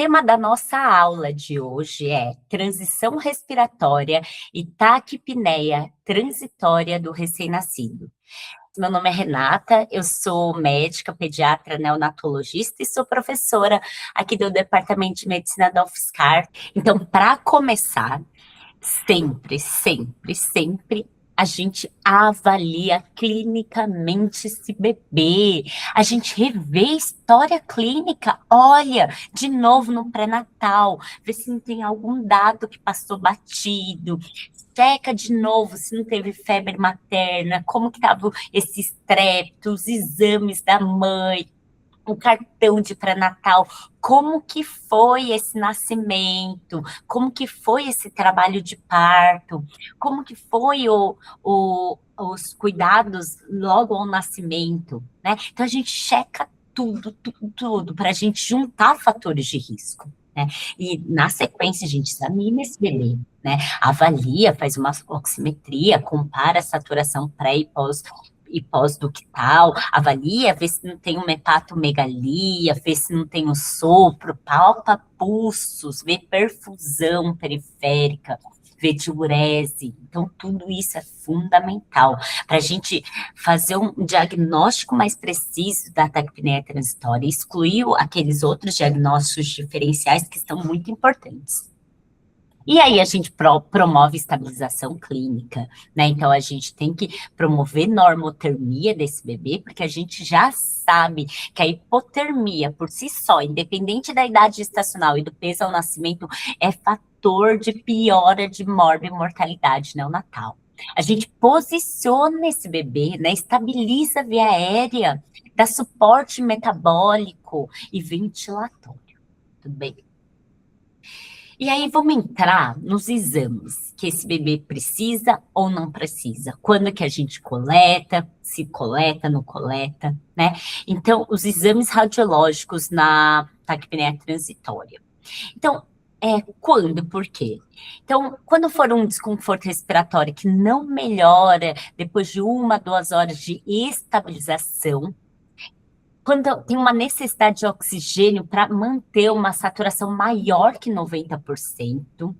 tema da nossa aula de hoje é transição respiratória e taquipneia transitória do recém-nascido. Meu nome é Renata, eu sou médica, pediatra, neonatologista e sou professora aqui do Departamento de Medicina da UFSCar. Então, para começar, sempre, a gente avalia clinicamente esse bebê. A gente revê a história clínica, olha, de novo no pré-natal, vê se não tem algum dado que passou batido, checa de novo se não teve febre materna, como que estava esse estrepto, os exames da mãe, o cartão de pré-natal, como que foi esse nascimento, como que foi esse trabalho de parto, como que foi os cuidados logo ao nascimento, né? Então a gente checa tudo, para a gente juntar fatores de risco, né? E na sequência a gente examina esse bebê, né? Avalia, faz uma oximetria, compara a saturação pré e pós-ductal, avalia, vê se não tem uma hepatomegalia, vê se não tem um sopro, palpa pulsos, vê perfusão periférica, vê diurese. Então, tudo isso é fundamental para a gente fazer um diagnóstico mais preciso da taquipneia transitória e excluir aqueles outros diagnósticos diferenciais que são muito importantes. E aí a gente promove estabilização clínica, né? Então a gente tem que promover normotermia desse bebê, porque a gente já sabe que a hipotermia por si só, independente da idade gestacional e do peso ao nascimento, é fator de piora de mortalidade neonatal. A gente posiciona esse bebê, né? Estabiliza a via aérea, dá suporte metabólico e ventilatório. Tudo bem? E aí vamos entrar nos exames que esse bebê precisa ou não precisa. Quando que a gente coleta, se coleta, não coleta, né? Então, os exames radiológicos na taquipneia transitória. Então, quando, por quê? Então, quando for um desconforto respiratório que não melhora depois de 1, 2 horas de estabilização, quando tem uma necessidade de oxigênio para manter uma saturação maior que 90%,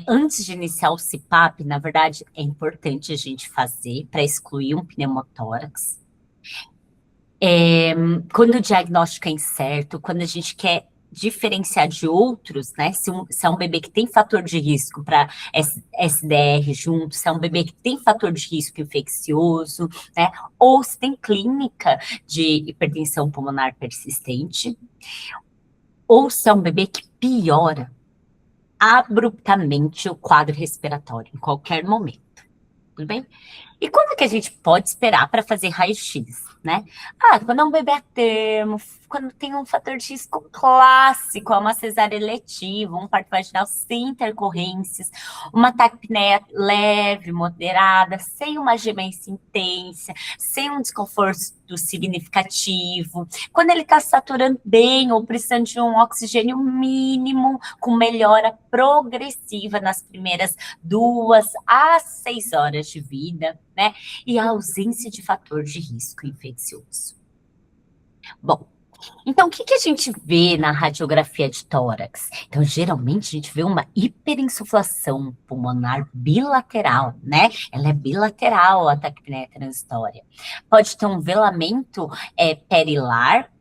antes de iniciar o CPAP, na verdade, é importante a gente fazer para excluir um pneumotórax. Quando o diagnóstico é incerto, quando a gente quer diferenciar de outros, né? Se é um bebê que tem fator de risco para SDR junto, se é um bebê que tem fator de risco infeccioso, né? Ou se tem clínica de hipertensão pulmonar persistente, ou se é um bebê que piora abruptamente o quadro respiratório em qualquer momento. Tudo bem? E quando que a gente pode esperar para fazer raio-x, né? Quando é um bebê a termo, quando tem um fator de risco clássico, uma cesárea eletiva, um parto vaginal sem intercorrências, uma taquipneia leve, moderada, sem uma gemência intensa, sem um desconforto significativo, quando ele está saturando bem ou precisando de um oxigênio mínimo, com melhora progressiva nas primeiras 2 a 6 horas de vida, né? E a ausência de fator de risco infeccioso. Bom, então o que a gente vê na radiografia de tórax? Então, geralmente a gente vê uma hiperinsuflação pulmonar bilateral, né? Ela é bilateral, a taquipneia transitória. Pode ter um velamento perilar.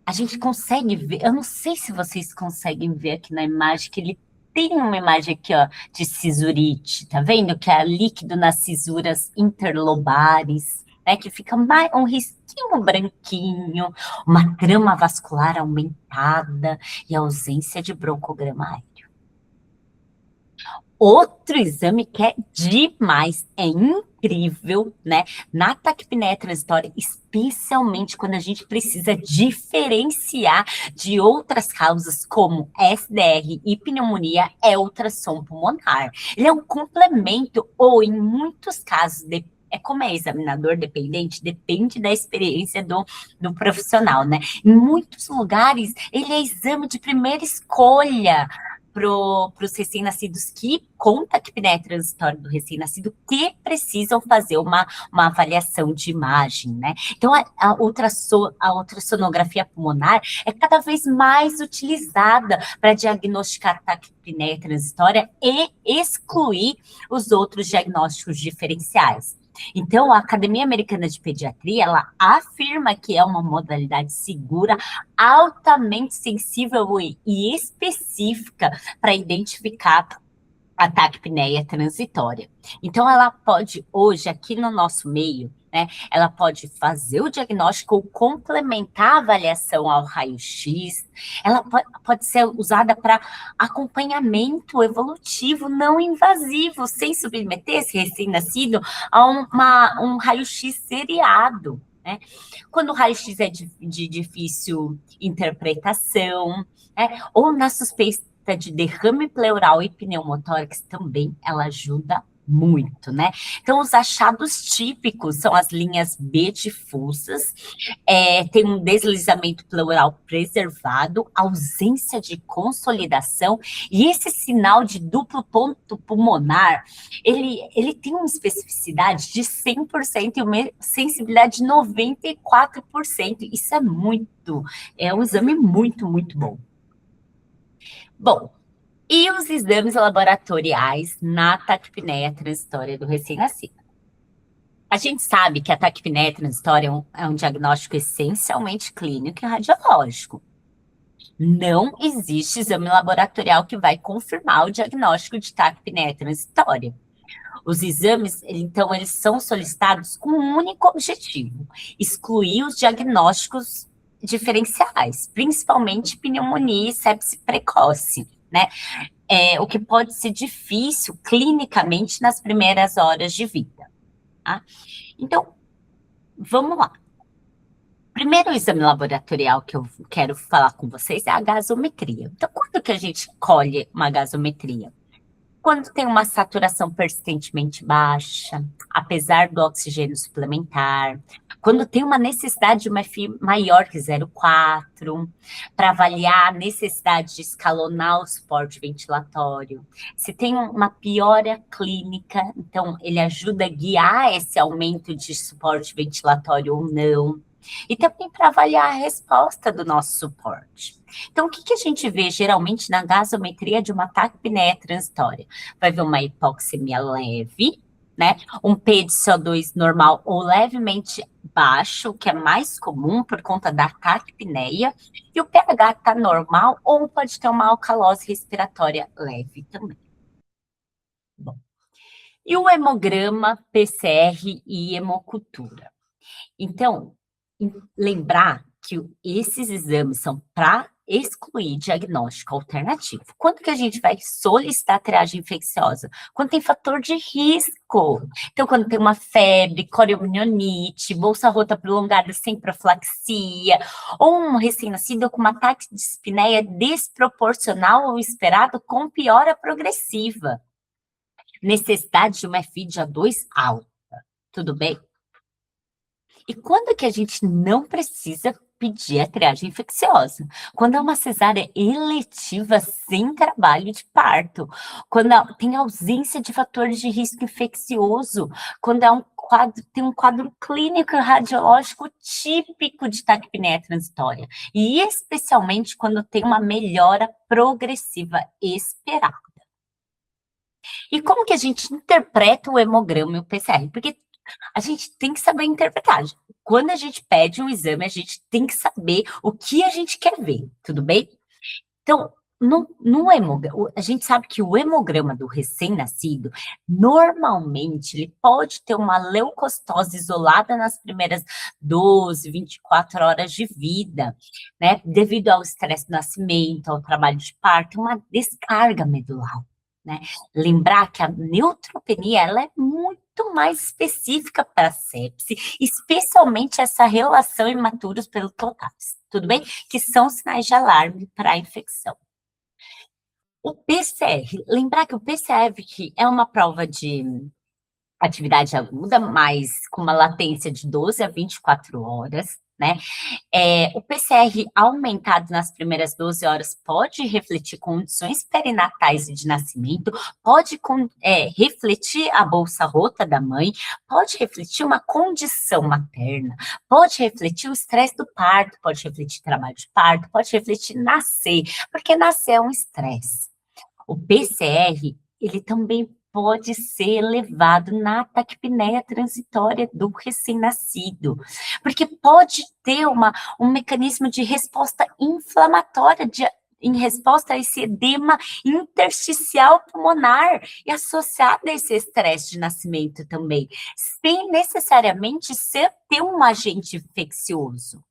A gente consegue ver, eu não sei se vocês conseguem ver aqui na imagem, que ele tem uma imagem aqui, ó, de cisurite, tá vendo? Que é líquido nas cisuras interlobares, né? Que fica um risquinho branquinho, uma trama vascular aumentada e ausência de broncograma aéreo. Outro exame que é demais, é incrível, né? Na taquipneia transitória, especialmente quando a gente precisa diferenciar de outras causas, como SDR e pneumonia, é ultrassom pulmonar. Ele é um complemento, ou em muitos casos, como é examinador dependente, depende da experiência do profissional, né? Em muitos lugares, ele é exame de primeira escolha os recém-nascidos que com taquipneia transitória do recém-nascido que precisam fazer uma avaliação de imagem, né? Então, a ultrassonografia pulmonar é cada vez mais utilizada para diagnosticar taquipneia transitória e excluir os outros diagnósticos diferenciais. Então, a Academia Americana de Pediatria, ela afirma que é uma modalidade segura, altamente sensível e específica para identificar a taquipneia transitória. Então, ela pode, hoje, aqui no nosso meio, né, ela pode fazer o diagnóstico ou complementar a avaliação ao raio-x. Ela pode ser usada para acompanhamento evolutivo não invasivo, sem submeter esse recém-nascido a um raio-x seriado, né? Quando o raio-x é de difícil interpretação, né? Ou na suspeita de derrame pleural e pneumotórax também, ela ajuda muito, né? Então, os achados típicos são as linhas B difusas, tem um deslizamento pleural preservado, ausência de consolidação, e esse sinal de duplo ponto pulmonar, ele tem uma especificidade de 100% e uma sensibilidade de 94%. Isso é um exame muito, muito bom. Bom, e os exames laboratoriais na taquipneia transitória do recém-nascido? A gente sabe que a taquipneia transitória é um diagnóstico essencialmente clínico e radiológico. Não existe exame laboratorial que vai confirmar o diagnóstico de taquipneia transitória. Os exames, então, eles são solicitados com um único objetivo: excluir os diagnósticos diferenciais, principalmente pneumonia e sepse precoce, né? O que pode ser difícil clinicamente nas primeiras horas de vida. Tá? Então, vamos lá. Primeiro exame laboratorial que eu quero falar com vocês é a gasometria. Então, quando que a gente colhe uma gasometria? Quando tem uma saturação persistentemente baixa, apesar do oxigênio suplementar, quando tem uma necessidade de uma FI maior que 0,4, para avaliar a necessidade de escalonar o suporte ventilatório, se tem uma piora clínica, então ele ajuda a guiar esse aumento de suporte ventilatório ou não, e também para avaliar a resposta do nosso suporte. Então, o que a gente vê geralmente na gasometria de uma taquipneia transitória? Vai ver uma hipoxemia leve, né? Um P de CO2 normal ou levemente baixo, que é mais comum por conta da taquipneia, e o pH está normal ou pode ter uma alcalose respiratória leve também. Bom. E o hemograma, PCR e hemocultura? Então, lembrar que esses exames são para excluir diagnóstico alternativo. Quando que a gente vai solicitar triagem infecciosa? Quando tem fator de risco. Então, quando tem uma febre, coriomionite, bolsa rota prolongada sem profilaxia, ou um recém-nascido com uma ataque de espineia desproporcional ao esperado com piora progressiva. Necessidade de uma FIDA2 alta. Tudo bem? E quando que a gente não precisa pedir a triagem infecciosa? Quando é uma cesárea eletiva sem trabalho de parto, quando tem ausência de fatores de risco infeccioso, quando tem um quadro clínico e radiológico típico de taquipneia transitória, e especialmente quando tem uma melhora progressiva esperada. E como que a gente interpreta o hemograma e o PCR? Porque a gente tem que saber interpretar. Quando a gente pede um exame, a gente tem que saber o que a gente quer ver, tudo bem? Então, no hemograma, a gente sabe que o hemograma do recém-nascido, normalmente, ele pode ter uma leucocitose isolada nas primeiras 12, 24 horas de vida, né? Devido ao estresse do nascimento, ao trabalho de parto, uma descarga medular. Né? Lembrar que a neutropenia ela é muito mais específica para a sepse, especialmente essa relação imaturos pelo totais, tudo bem? Que são sinais de alarme para a infecção. O PCR, lembrar que o PCR é uma prova de atividade aguda, mas com uma latência de 12 a 24 horas, né? O PCR aumentado nas primeiras 12 horas pode refletir condições perinatais e de nascimento, pode refletir a bolsa rota da mãe, pode refletir uma condição materna, pode refletir o estresse do parto, pode refletir trabalho de parto, pode refletir nascer, porque nascer é um estresse. O PCR, ele também pode ser elevado na taquipneia transitória do recém-nascido, porque pode ter um mecanismo de resposta inflamatória em resposta a esse edema intersticial pulmonar e associado a esse estresse de nascimento também, sem necessariamente ter um agente infeccioso.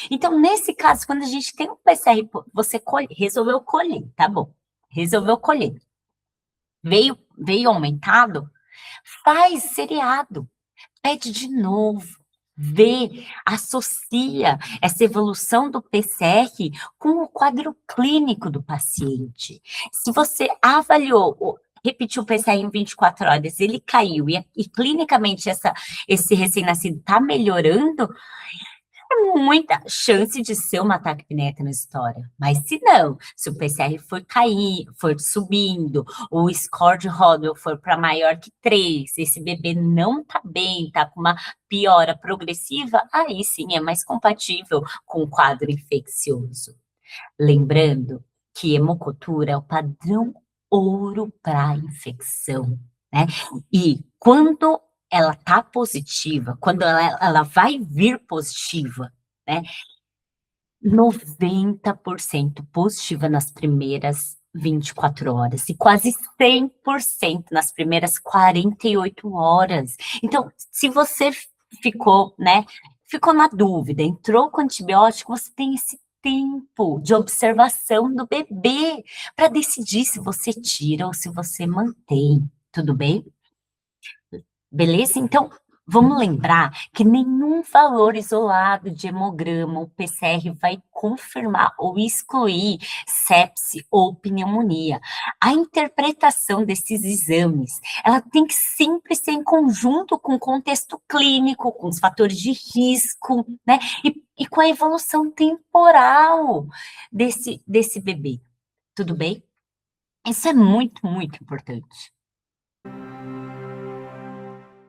Então, nesse caso, quando a gente tem um PCR, você resolveu colher, tá bom? Resolveu colher. Veio aumentado, faz seriado, pede de novo, vê, associa essa evolução do PCR com o quadro clínico do paciente. Se você avaliou, repetiu o PCR em 24 horas, ele caiu e clinicamente esse recém-nascido está melhorando, muita chance de ser uma taquipneia transitória. Mas se não, se o PCR for subindo, o score de Rodwell for para maior que 3, esse bebê não está bem, está com uma piora progressiva, aí sim é mais compatível com o quadro infeccioso. Lembrando que hemocultura é o padrão ouro para infecção, né? E quando ela está positiva, quando ela vai vir positiva, né? 90% positiva nas primeiras 24 horas e quase 100% nas primeiras 48 horas. Então, se você ficou, né, ficou na dúvida, entrou com antibiótico, você tem esse tempo de observação do bebê para decidir se você tira ou se você mantém, tudo bem? Beleza? Então, vamos lembrar que nenhum valor isolado de hemograma ou PCR vai confirmar ou excluir sepse ou pneumonia. A interpretação desses exames, ela tem que sempre ser em conjunto com o contexto clínico, com os fatores de risco, né? E com a evolução temporal desse bebê. Tudo bem? Isso é muito, muito importante.